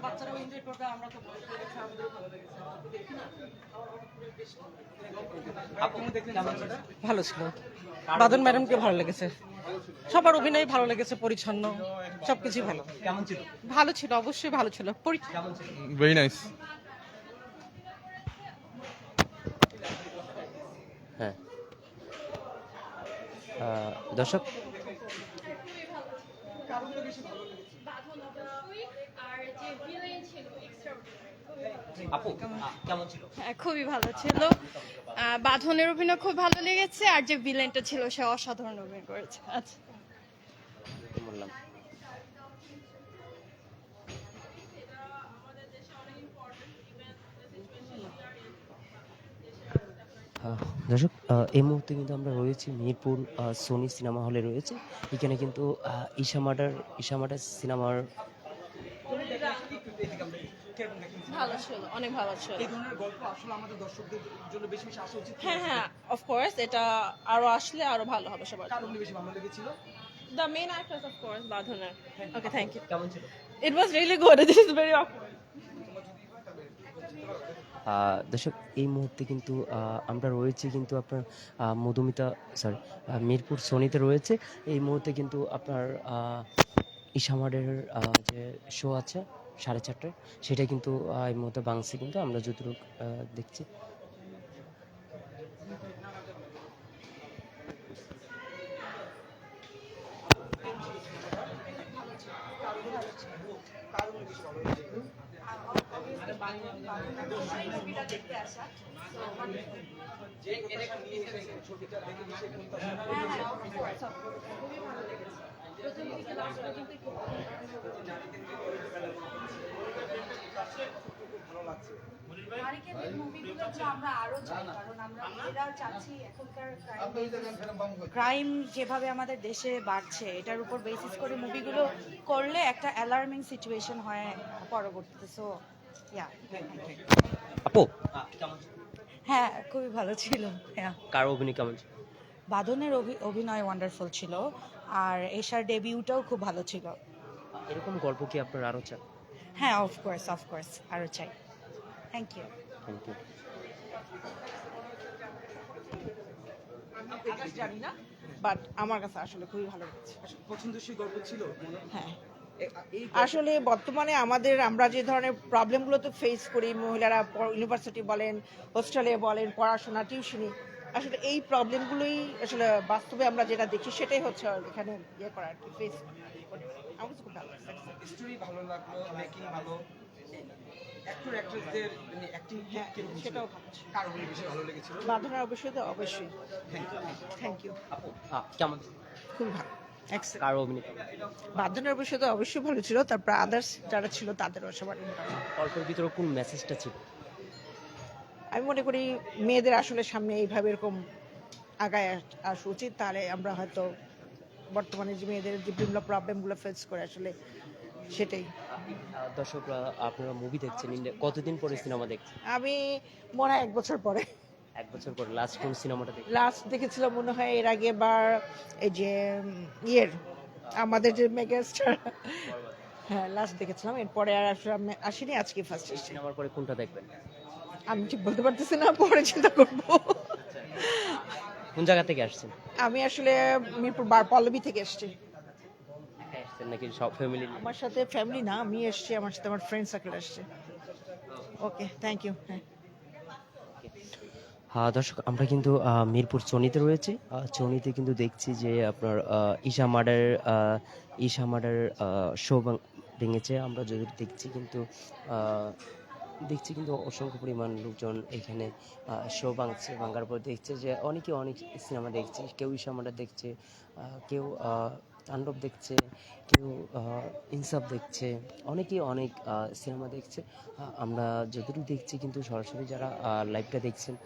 বাচ্চারাও এনজয় করবে, আমরা তো আমাদেরও ভালো লেগেছে। ভালো ছিল, বাদন ম্যাডামকে ভালো লেগেছে, সবার অভিনয় ভালো লেগেছে, পরিচ্ছন্ন সবকিছু ভালো। কেমন ছিল? ভালো ছিল, অবশ্যই ভালো ছিল। কেমন ছিল? Very nice. হ্যাঁ দর্শক আপু কেমন ছিল? হ্যাঁ, খুবই ভালো ছিল। বাঁধনের অভিনয় খুব ভালো লেগেছে, আর যে ভিলেনটা ছিল সে অসাধারণ অভিনয় করেছে। আচ্ছা, বললাম দর্শক এই মুহূর্তে কিন্তু আমরা রয়েছি মিরপুর সোনি সিনেমা হলে রয়েছে। এখানে কিন্তু ঈশা মার্ডার সিনেমার ভালো ছিল, অনেক ভালো ছিল। এই ধরনের গল্প আসলে আমাদের দর্শকদের জন্য বেশি বেশি আসা উচিত। হ্যাঁ হ্যাঁ, অফকোর্স এটা আরো আসলে আরো ভালো হবে সবার। কার অভিনয় বেশি ভালো লেগেছিল? The main actress of course বাঁধনের। Okay, thank you. কেমন ছিল? It was really good, this is very awkward. দর্শক এই মুহূর্তে কিন্তু আমরা রয়েছি কিন্তু আপনার মধুমিতা সরি মিরপুর সোনিতে রয়েছে। এই মুহূর্তে কিন্তু আপনার ঈশামার্ডের যে শো আছে 4:30টায়, সেটা কিন্তু এই মুহূর্তে বাংসি কিন্তু আমরা যতটুকু দেখছি। ক্রাইম যেভাবে আমাদের দেশে বাড়ছে, এটার উপর বেসিস করে মুভিগুলো করলে একটা অ্যালার্মিং সিচুয়েশন হয় পরবর্তীতে। সো আপু হ্যাঁ, খুবই ভালো ছিল। হ্যাঁ, কার অভিনয় কেমন ছিল? বাঁধনের অভিনয় ওয়ান্ডারফুল ছিল, আর এশার ডেবিউটাও খুব ভালো ছিল। এরকম গল্প কি আপনার আরো চান? হ্যাঁ, অফকোর্স আরও চাই। Thank you. Thank you. Akash জানি না, বাট আমার কাছে আসলে খুবই ভালো লেগেছে। পছন্দসই গল্প ছিল। হ্যাঁ, এই আসলে বর্তমানে আমরা যে ধরনের প্রবলেমগুলো তো ফেস করি, মহিলারা ইউনিভার্সিটি বলেন, হোস্টেলে বলেন, পড়াশোনা, টিউশনি, আসলে এই প্রবলেমগুলোই আসলে বাস্তবে আমরা যেটা দেখি সেটাই হচ্ছে এখানে ইয়ে করা আর কি, ফেস করি। আমার কাছে খুব ভালো লাগছে। স্টোরি ভালো লাগলো, মেকিং ভালো, অ্যাক্টর অ্যাক্ট্রেসদের মানে অ্যাক্টিং হ্যাঁ, সেটাও ভালো ছিল। কার অভিনয় বেশি ভালো লেগেছিল? বাঁধনের অবশ্যই থ্যাংক ইউ। আপু কেমন ছিল? খুবই ভালো, এক্সেলেন্ট। কার অভিনয় কেমন? বাঁধনের অবশ্যই ভালো ছিল, তারপর আদার্স যারা ছিল তাদেরও সবার মোটামুটি। গল্পের ভিতরে কোন মেসেজটা ছিল? আমি মনে করি মেয়েদের আসলে সামনে এইভাবে এরকম আগায় আসা উচিত, তাহলে আমরা হয়তো বর্তমানে যে মেয়েদের যে বিভিন্ন প্রবলেমগুলো ফেস করে আসলে সেটাই। দর্শকরা আপনারা মুভি দেখছেন কতদিন পরে সিনেমা দেখছেন? আমি মনে হয় 1 বছর পরে 1 বছর পরে লাস্ট কোন সিনেমাটা দেখছেন? লাস্ট দেখেছিলাম মনে হয় এর আগে বার এই যে আমাদের যে মেগাস্টার, হ্যাঁ লাস্ট দেখেছিলাম, এরপরে আর আসলে আমি আসিনি, আজকে ফার্স্ট এসেছি। সিনেমার পরে কোনটা দেখবেন? আমি ঠিক বলতে পারতেছি না, পরে চিন্তা করবো। কোন জায়গা থেকে আসছেন? আমি আসলে মিরপুর পল্লবী থেকে এসেছি। একা আসছেন নাকি সব ফ্যামিলি? আমার সাথে ফ্যামিলি না, আমি এসেছি, আমার সাথে আমার ফ্রেন্ড সার্কেল আসছে। ওকে, থ্যাংক ইউ। হ্যাঁ, দর্শক আমরা কিন্তু মিরপুর চনিতে রয়েছে। চনিতে কিন্তু দেখছি যে আপনার ঈশা মার্ডার শো ভেঙেছে। আমরা যদি দেখছি কিন্তু অসংখ্য পরিমাণ লোকজন এখানে শো ভাঙার পর দেখছে যে অনেক সিনেমা দেখছে। কেউ ঈশা মার্ডার দেখছে, কেউ তাণ্ডব দেখছে, কেউ ইনসাফ দেখছে, অনেকেই অনেক সিনেমা দেখছে। আমরা যতটুকু দেখছি কিন্তু সরাসরি যারা লাইভটা দেখছেন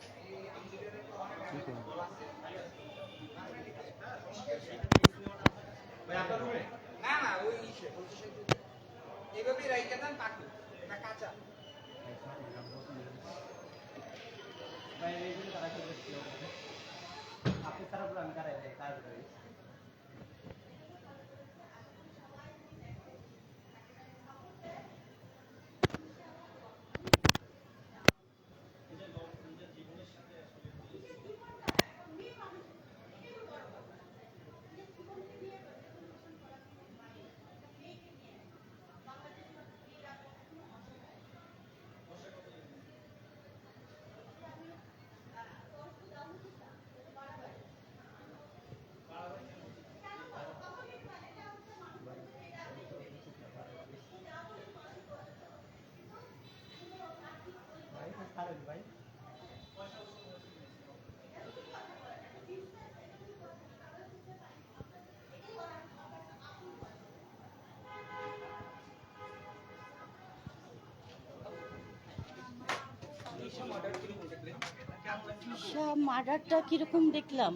মার্ডারটা কিরকম দেখলাম,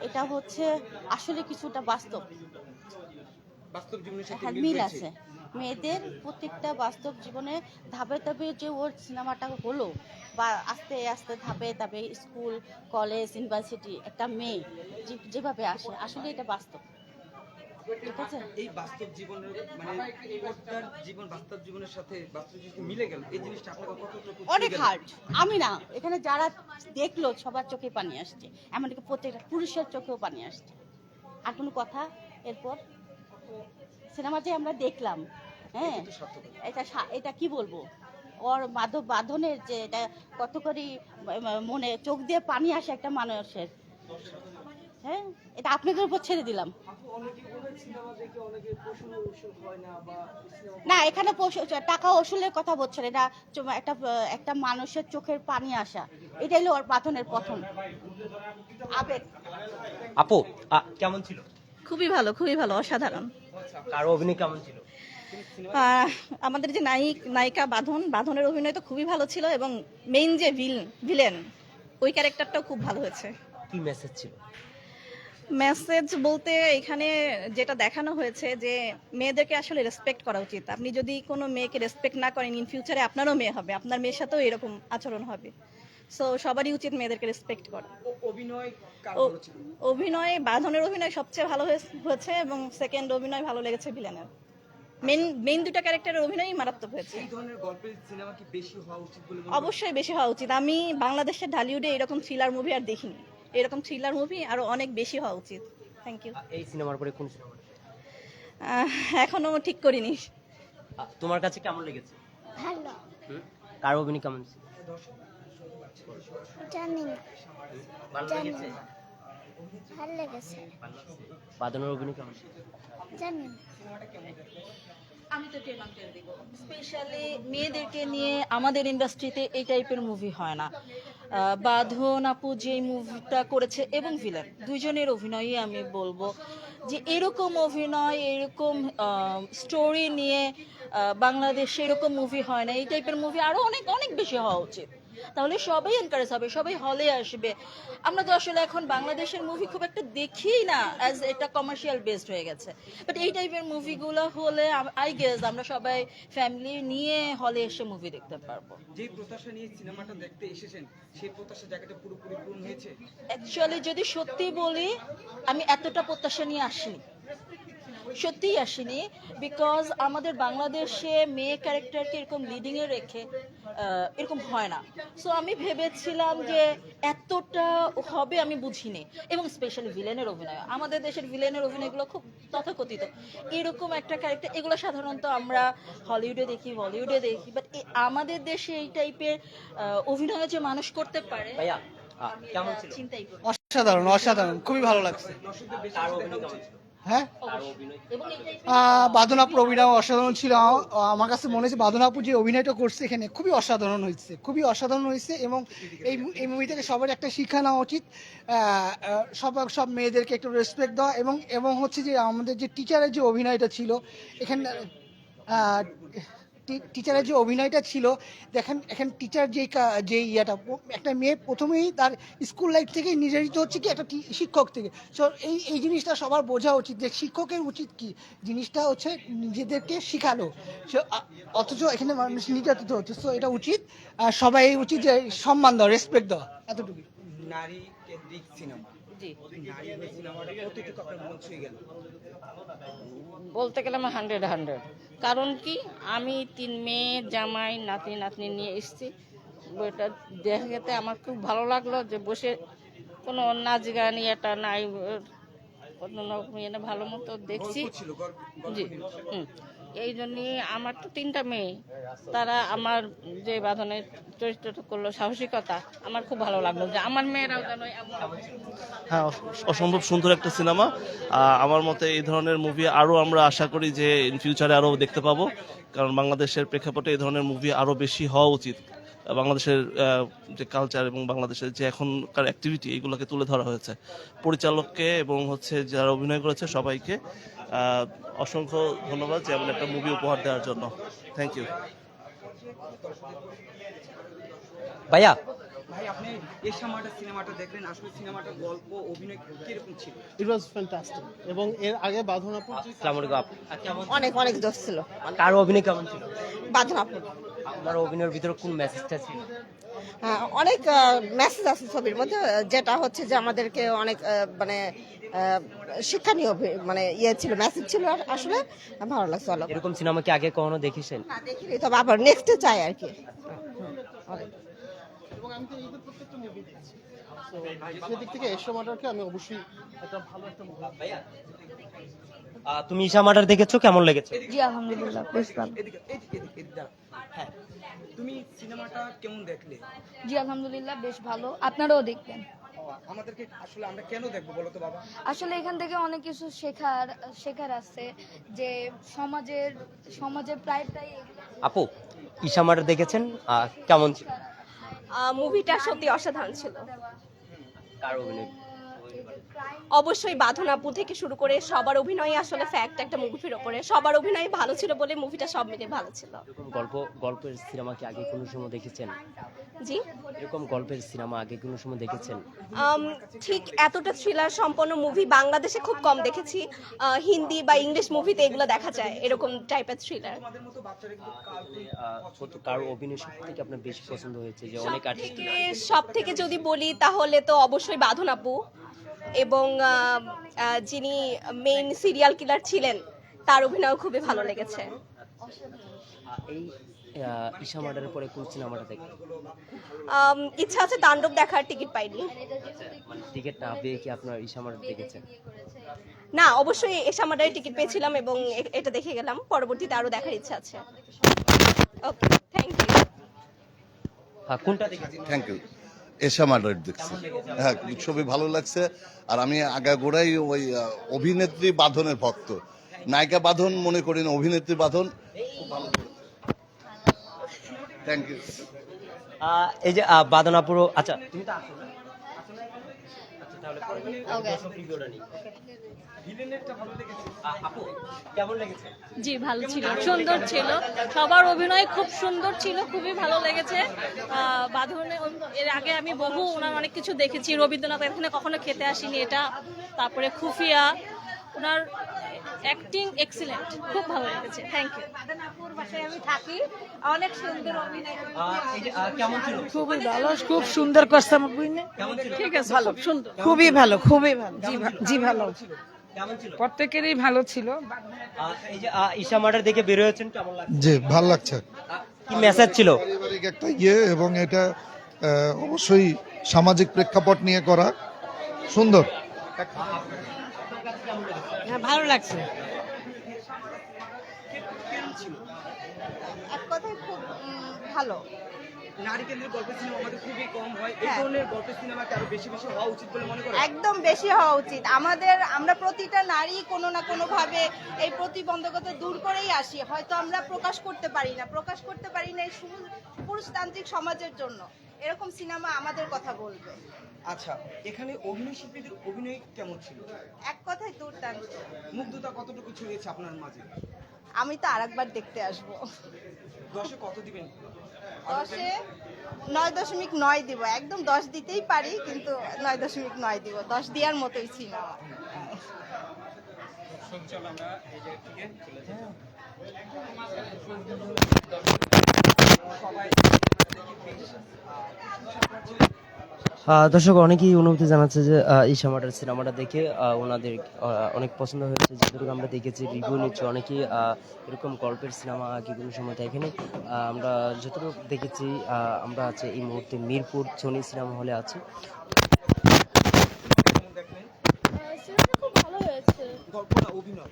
এটা হচ্ছে আসলে কিছুটা বাস্তব, বাস্তব জীবনের সাথে হ্যাঁ, মিল আছে। মেয়েদের প্রত্যেকটা বাস্তব জীবনে ধাপে ধাপে যে ওর সিনেমাটা হলো, বা আস্তে আস্তে ধাপে ধাপে স্কুল, কলেজ, ইউনিভার্সিটি একটা মেয়ে যেভাবে আসে, আসলে এটা বাস্তব। ঠিক আছে, এই বাস্তব জীবনের মানে পর্দার জীবন বাস্তব জীবনের সাথে বাস্তব জীবন মিলে গেল, এই জিনিসটা আপনাকে কতটুকু অনেক হার্ড। আমি না, এখানে যারা দেখলো সবার চোখে পানি আসছে, এমনকি প্রত্যেকটা পুরুষের চোখেও পানি আসছে। আর কোনো কথা? এরপর সিনেমা যে আমরা দেখলাম, হ্যাঁ, এটা কি বলবো, ওর মাধব বাঁধনের যে এটা কত করে মনে চোখ দিয়ে পানি আসে একটা মানুষের, হ্যাঁ, এটা আপনাদের উপর ছেড়ে দিলাম। না, এখানে টাকা ওসুলের কথা বলছেন, এটা একটা একটা মানুষের চোখের পানি আসা, এটাই হলো ওর বাঁধনের প্রথম আবেগ। আপু কেমন ছিল? খুবই ভালো, খুবই ভালো, অসাধারণ। কারো অভিনয় কেমন ছিল? আমাদের যে নায়িকা বাঁধনের অভিনয় তো খুবই ভালো ছিল, এবং মেইন যে ভিলেন ওই ক্যারেক্টারটাও খুব ভালো হয়েছে। কি মেসেজ ছিল? মেসেজ বলতে এখানে যেটা দেখানো হয়েছে যে মেয়েদেরকে আসলে রেসপেক্ট করা উচিত। আপনি যদি কোনো মেয়েকে রেসপেক্ট না করেন, ইন ফিউচারে আপনারও মেয়ে হবে, আপনার মেয়ের সাথেও এরকম আচরণ হবে। সো সবারই উচিত মেয়েদেরকে রেসপেক্ট করা। অভিনয় কার ভালো ছিল? অভিনয় বাঁধনের অভিনয় সবচেয়ে ভালো হয়েছে, এবং সেকেন্ড অভিনয় ভালো লেগেছে ভিলেনের। মেইন দুটো ক্যারেক্টারের অভিনয়ই মারাত্মক হয়েছে। এই ধরনের গল্পের সিনেমা কি বেশি হওয়া উচিত বলে মনে অবশ্যই বেশি হওয়া উচিত। আমি বাংলাদেশের ঢালিউডে এরকম থ্রিলার মুভি আর দেখিনি, এরকম থ্রিলার মুভি আরো অনেক বেশি হওয়া উচিত। Thank you. এই সিনেমার পরে কোন সিনেমা এখনো ঠিক করিনি। তোমার কাছে কেমন লেগেছে? ভালো, কার অভিনয় কেমন ছিল? জানি না, ভালো লেগেছে? ভালো লেগেছে, বাঁধনের অভিনয় কেমন ছিল? জানি না। আমি তো টেন দিব, স্পেশালি মেয়েদেরকে নিয়ে আমাদের ইন্ডাস্ট্রিতে এই টাইপের মুভি হয় না। বাঁধন আপু যে মুভিটা করেছে এবং ভিলেন দুইজনের অভিনয়ই আমি বলবো যে এরকম অভিনয়, এরকম স্টোরি নিয়ে বাংলাদেশে এরকম মুভি হয় না। এই টাইপের মুভি আরো অনেক অনেক বেশি হওয়া উচিত, তাহলে সবাই এনকারেজ হবে, সবাই হলে আসবে। আমরা তো আসলে এখন বাংলাদেশের মুভি খুব একটা দেখি না, অ্যাজ এটা কমার্শিয়াল বেসড হয়ে গেছে। বাট এই টাইপের মুভিগুলো হলে আই গেস আমরা সবাই ফ্যামিলি নিয়ে হলে এসে মুভি দেখতে পারবো। যে প্রত্যাশা নিয়ে সিনেমাটা দেখতে এসেছেন, সেই প্রত্যাশা জায়গাটা পুরোপুরি পূরণ হয়েছে? অ্যাকচুয়ালি যদি সত্যি বলি, আমি এতটা প্রত্যাশা নিয়ে আসিনি, সত্যিই আসেনি। বিকজ আমাদের বাংলাদেশে মেয়ে ক্যারেক্টারকে এরকম লিডিংয়ে রেখে এরকম হয় না। সো আমি ভেবেছিলাম যে এতটা হবে আমি বুঝিনি। এবং স্পেশালি ভিলেনের অভিনয়, আমাদের দেশের ভিলেনের অভিনয়গুলো খুব তথাকথিত, এরকম একটা ক্যারেক্টার এগুলো সাধারণত আমরা হলিউডে দেখি, বলিউডে দেখি, বাট আমাদের দেশে এই টাইপের অভিনয় যে মানুষ করতে পারে, ভাইয়া কেমন ছিল? চিন্তাই করি। অসাধারণ, অসাধারণ, খুবই ভালো লাগছে। কার অভিনয় কেমন ছিল? হ্যাঁ, এবং এই টাইপের বাঁধনাপুর অভিনয় অসাধারণ ছিল। আমার কাছে মনে হচ্ছে বাঁধনাপুর যে অভিনয়টা করছে এখানে খুবই অসাধারণ হয়েছে, খুবই অসাধারণ হয়েছে। এবং এই মুভি থেকে সবার একটা শিক্ষা নেওয়া উচিত, সব মেয়েদেরকে একটু রেসপেক্ট দেওয়া। এবং হচ্ছে যে আমাদের যে টিচারের যে অভিনয়টা ছিল এখানে, টিচারের যে অভিনয়টা ছিল, দেখেন এখানে টিচার যে ইয়াটা, একটা মেয়ে প্রথমেই তার স্কুল লাইফ থেকেই নির্যাতিত হচ্ছে কি একটা শিক্ষক থেকে। সো এই জিনিসটা সবার বোঝা উচিত যে শিক্ষকের উচিত কি জিনিসটা হচ্ছে নিজেদেরকে শিখানো, অথচ এখানে মানুষ নির্যাতিত হচ্ছে। সো এটা উচিত, সবাই উচিত যে সম্মান দেওয়া, রেসপেক্ট দেওয়া, এতটুকু। নারী কেন্দ্রিক সিনেমা, জি, নারী সিনেমাটা কতটুকু আপনার মন ছুঁয়ে গেল? বলতে গেলে আমার 100। কারণ কি, আমি 3 মেয়ে, জামাই, নাতি নাতনি নিয়ে এসেছি। বইটা দেখতে আমার খুব ভালো লাগলো, যে বসে কোনো নাচ গান এটা নাই, ভালো মতো দেখছি। গল্প ছিল, জি, এই জন্যই আমার তো 3টা মেয়ে, তারা আমার যে বাঁধনের চরিত্রটা করলো, সাহসিকতা, আমার খুব ভালো লাগলো যে আমার মেয়েরাও যেন এমন। হ্যাঁ, অসম্ভব সুন্দর একটা সিনেমা। আমার মতে এই ধরনের মুভি আরও আমরা আশা করি যে ইন ফিউচারে আরও দেখতে পাবো, কারণ বাংলাদেশের প্রেক্ষাপটে এই ধরনের মুভি আরও বেশি হওয়া উচিত। বাংলাদেশের যে কালচার এবং বাংলাদেশের যে এখনকার অ্যাক্টিভিটি এগুলোকে তুলে ধরা হয়েছে। পরিচালককে এবং হচ্ছে যারা অভিনয় করেছে সবাইকে অসংখ্য ধন্যবাদ যে এমন একটা মুভি উপহার দেওয়ার জন্য। Thank you. ভাইয়া ভাই আপনি এশা মার্টার সিনেমাটা দেখলেন, আসলে সিনেমাটার গল্প অভিনয় কিরকম ছিল? It was fantastic. এবং এর আগে বাঁধনাপুর আসসালামু আলাইকুম কেমন অনেক অনেক জোশ ছিল। কার অভিনয় কেমন ছিল? বাঁধনাপুর আপনার অভিনয়ের ভিতরে কোন মেসেজটা ছিল? অনেক মেসেজ আছে ছবির মধ্যে, যেটা হচ্ছে যে আমাদেরকে অনেক মানে শিক্ষণীয় মানে ইয়ে ছিল, মেসেজ ছিল। আর আসলে ভালো লাগছে অনেক। এরকম সিনেমা কি আগে কখনো দেখেছেন? না দেখিনি, তবে আবার নেক্সটে চাই আর কি। এবং আমি তো এইদের প্রত্যেকটা মুভি দেখছি, তো সেদিক থেকে এশো মার্টারকে আমি অবশ্যই একটা ভালো একটা মুভি। ভাইয়া তুমি ঈশা মার্টার দেখেছো, কেমন লেগেছে? জি আলহামদুলিল্লাহ বেশ ভালো। এদিকে দাঁড়াও। হ্যাঁ, তুমি সিনেমাটা কেমন দেখলে? জি আলহামদুলিল্লাহ বেশ ভালো, আপনারাও দেখবেন। আমাদেরকে আসলে আমরা কেন দেখবো বলো তো বাবা? আসলে এখান থেকে অনেক কিছু শেখার আছে, যে সমাজের প্রায় আপু ঈশা মার্টার দেখেছেন, কেমন ছিল? মুভিটা সত্যি অসাধারণ ছিল। কার অভিনয়? অবশ্যই বাঁধন আপু থেকে শুরু করে সবার অভিনয় আসলে ফ্যাক্ট একটা মুভির ওপরে, সবার অভিনয় ভালো ছিল বলে মুভিটা সব মিলে ভালো ছিল। এরকম গল্পের সিনেমা কি আগে কোনো সময় দেখেছেন? জি এরকম গল্পের সিনেমা আগে কোনো সময় দেখেছেন? ঠিক এতটা থ্রিলার সম্পন্ন মুভি বাংলাদেশে খুব কম দেখেছি। হিন্দি বা ইংলিশ মুভিতে এগুলো দেখা যায়, এরকম টাইপের থ্রিলার। কার অভিনয় সব থেকে আপনার বেশি পছন্দ হয়েছে? যে অনেক আর্টিস্ট সব থেকে যদি বলি তাহলে তো অবশ্যই বাঁধন আপু, এবং যিনি মেইন সিরিয়াল কিলার ছিলেন তার অভিনয় খুবই ভালো লেগেছে। এই ঈশা মার্টারের পরে কোন সিনেমাটা দেখবেন? ইচ্ছা আছে তাণ্ডব দেখার, টিকিট পাইনি। মানে টিকিট না পেয়ে কি আপনার ঈশা মার্টার দেখেছেন? না, অবশ্যই এশা মার্টারের টিকিট পেয়েছিলাম এবং এটা দেখে গেলাম, পরবর্তীতে আরো দেখার ইচ্ছা আছে। ওকে, থ্যাংক ইউ। কোনটা দেখেছেন? Thank you. এশা মার্টার দেখছি, হ্যাঁ ছবি ভালো লাগছে। আর আমি আগাগোড়াই ওই অভিনেত্রী বাঁধনের ভক্ত। নায়িকা বাঁধন মনে করি না, অভিনেত্রী বাঁধন খুব ভালো। Thank you. এই যে বাদনাপুর, আচ্ছা তুমি তো আসো না? আচ্ছা তাহলে দর্শক রিভিউটা নিই। আপু কেমন লেগেছে? জি ভালো ছিল, সুন্দর ছিল, সবার অভিনয় খুব সুন্দর ছিল, খুবই ভালো লেগেছে। বাঁধনে এর আগে আমি বহু ওনার অনেক কিছু দেখেছি, রবীন্দ্রনাথ এখানে কখনো খেতে আসিনি এটা, তারপরে খুফিয়া, ওনার অ্যাক্টিং এক্সিলেন্ট, খুব ভালো লেগেছে। Thank you. আমি থাকি, অনেক সুন্দর অভিনয়। এই যে কেমন ছিল? খুবই ভালো, খুব সুন্দর করছে মুভি। কেমন ছিল? ঠিক আছে, ভালো, সুন্দর, খুবই ভালো, খুবই ভালো। জি ভালো, কেমন ছিল? প্রত্যেকেরই ভালো ছিল। এই যে ঈশা মার্টার দেখে বের হয়েছেন, কেমন লাগছে? জি ভালো লাগছে। কি মেসেজ ছিল? পারিবারিক একটা এবং এটা অবশ্যই সামাজিক প্রেক্ষাপট নিয়ে করা, সুন্দর। হ্যাঁ ভালো লাগছে। এক কথায় খুব ভালো। নারী কেন্দ্রিক গল্পের সিনেমা আমাদের খুবই কম হয়, এই ধরনের গল্পের সিনেমাটা আরো বেশি বেশি হওয়া উচিত বলে মনে করেন? একদম বেশি হওয়া উচিত। আমরা প্রতিটা নারী কোনো না কোনো ভাবে এই প্রতিবন্ধকতা দূর করেই আসি, হয়তো আমরা প্রকাশ করতে পারি না এই পুরুষতান্ত্রিক সমাজের জন্য। এরকম সিনেমা আমাদের কথা বলবে। আচ্ছা, এখানে অভিনয় শিল্পীদের অভিনয় কেমন ছিল? এক কথায় দুর্দান্ত। মুগ্ধতা কতটুকু ছড়িয়েছে আপনার মাঝে? আমি তো আরেকবার দেখতে আসবো। 10-এ কত দিবেন? 10-এ 9.9 দিব। একদম 10 দিতেই পারি, কিন্তু 9.9 দিব। 10 দেওয়ার মতোই সিনেমা। দর্শক অনেকেই অনুভূতি জানাচ্ছে যে ঈশা মার্টার সিনেমাটা দেখে ওনাদের অনেক পছন্দ হয়েছে। যতটুকু আমরা দেখেছি রিভিউ নিচ্ছে, অনেকেই এরকম গল্পের সিনেমা আগে কোনো সময় দেখেনি। আমরা যতটুকু দেখেছি, আমরা আছে এই মুহূর্তে মিরপুর সোনি সিনেমা হলে আছি। খুব ভালো হয়েছে, গল্পটা অভিনয়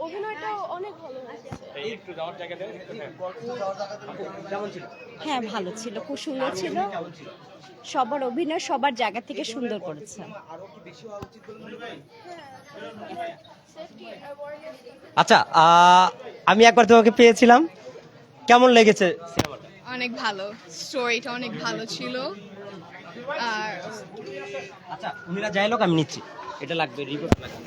অভিনয়টা অনেক ভালো হয়েছে। কেমন ছিল? হ্যাঁ ভালো ছিল, খুব সুন্দর ছিল। সবার অভিনয় সবার জায়গা থেকে সুন্দর করেছে। আরো কি বেশি হওয়া উচিত বলে মনে করেন? আচ্ছা আমি একবার তোমাকে পেয়েছিলাম, কেমন লেগেছে সিনেমাটা? অনেক ভালো, স্টোরিটা অনেক ভালো ছিল। আর আচ্ছা উনিরা যাই লোক আমি নিচ্ছি, এটা লাগবে, রিপোর্ট লাগবে।